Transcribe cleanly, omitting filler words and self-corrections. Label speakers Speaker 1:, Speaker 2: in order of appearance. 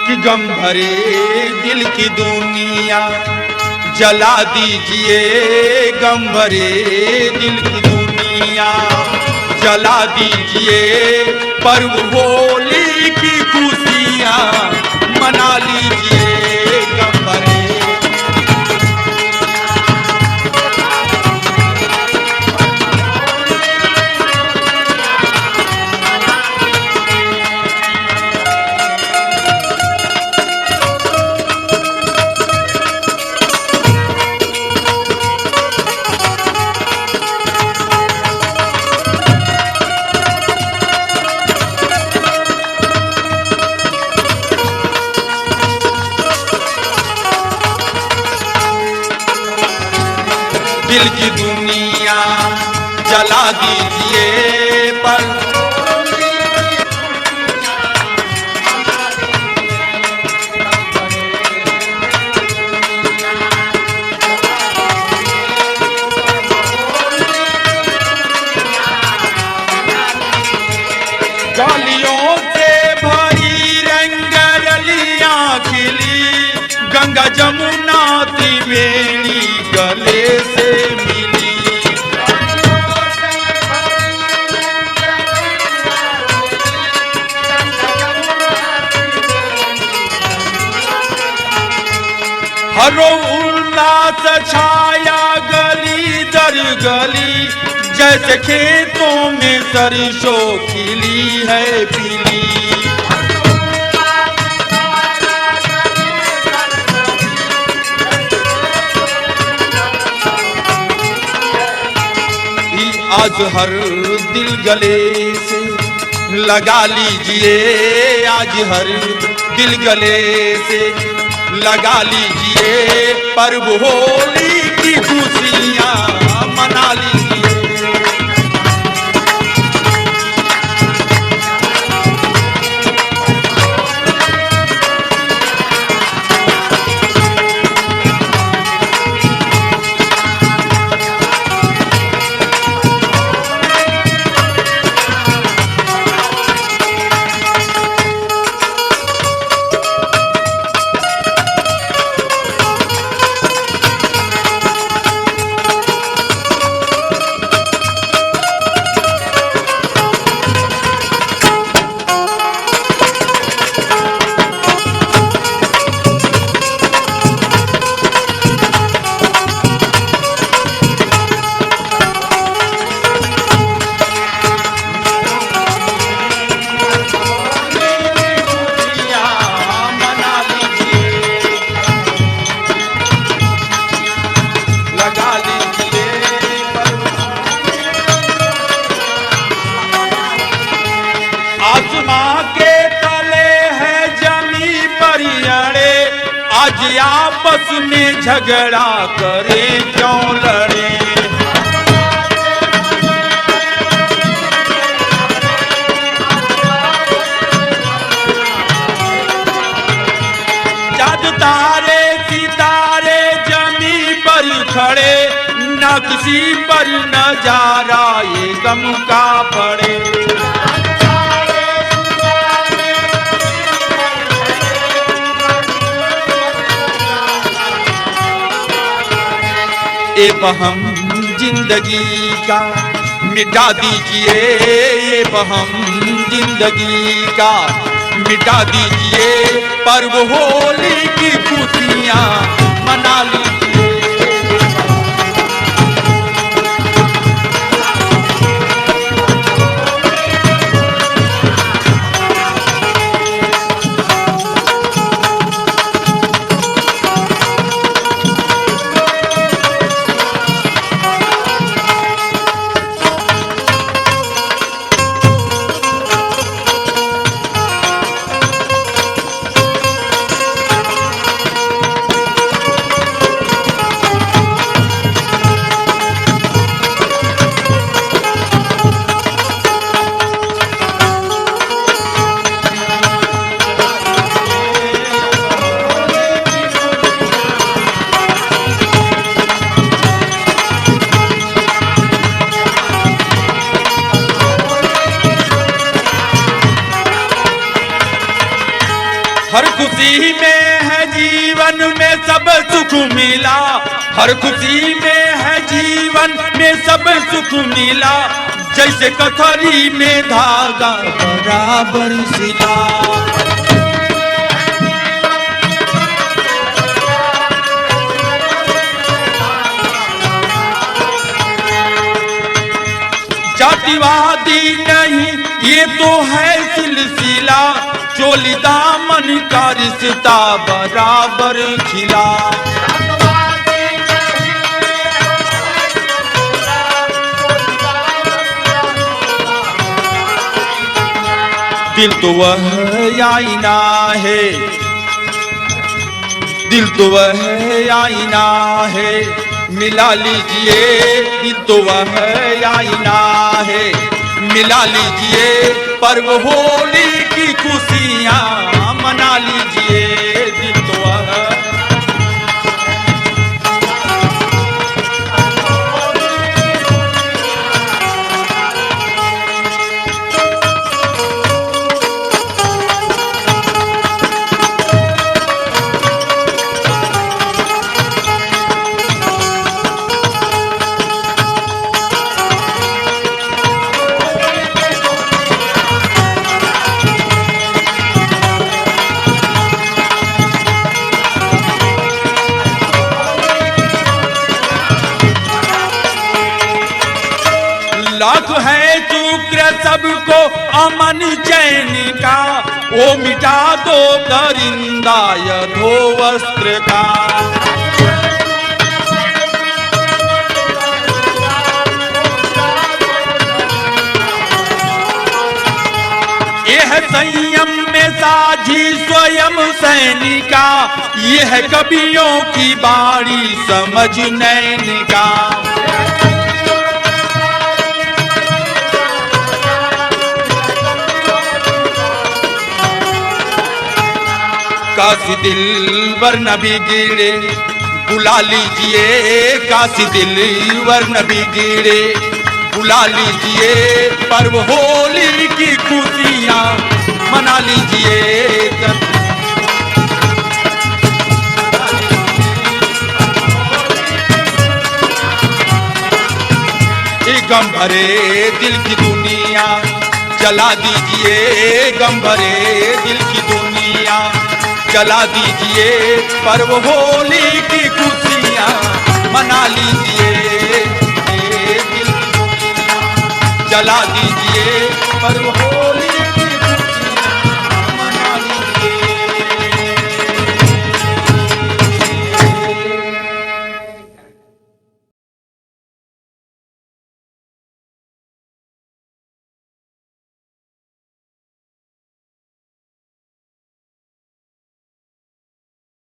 Speaker 1: कि गम भरे दिल की दुनिया जला दीजिए, गम भरे दिल की दुनिया जला दीजिए, पर्व होली की खुशियाँ मना लीजिए, गम भरे। दिल की दुनिया जला दीजिए, पर गालियों से भरी रंग रलियां खिली, गंगा जमुना त्रिवेणी गले से मिली। हरो उल्लास छाया गली दर गली, जैसे खेतों में सरसों खिली है पीली। आज हर दिल गले से लगा लीजिए, आज हर दिल गले से लगा लीजिए, पर्व होली की खुशियाँ मना लीजिए। आसमां के तले है जमी पर अड़े, आज आपस में झगड़ा करे क्यों लड़े। चाँद तारे सितारे जमी पर खड़े, न किसी पर नजारा ये गम का पड़े। ये बहम जिंदगी का मिटा दीजिए, ये बहम जिंदगी का मिटा दीजिए, पर्व होली की खुशियाँ मना लीजिए। हर खुशी में है जीवन में सब सुख मिला, हर खुशी में है जीवन में सब सुख मिला, जैसे कथरी में धागा बराबर सिला। जातिवादी नहीं ये तो है सिलसिला, चोली दामन का रिश्ता बराबर खिला। दिल तो वह आईना है, दिल तो वह आईना है, मिला लीजिए। दिल तो वह आईना है, मिला लीजिए। पर्व होली की खुशियाँ मना लीजिए। दिल तो वह लाख है शुक्र सबको अमन चैन का, वो मिटा दो दरिंदा यधो वस्त्र का। यह संयम में साझी स्वयं सैनिका, यह कवियों की बाणी समझ नैन का। काशी दिलवर नबी गिरे बुला लीजिए, काशी दिलवर नबी गिरे बुला लीजिए। पर्व होली की खुशियाँ मना लीजिए। गम भरे दिल की दुनिया जला दीजिए, गम भरे दिल की दुनिया जला दीजिए। पर्व होली की खुशियाँ मना लीजिए। दिल की दुनिया जला दीजिए। पर्व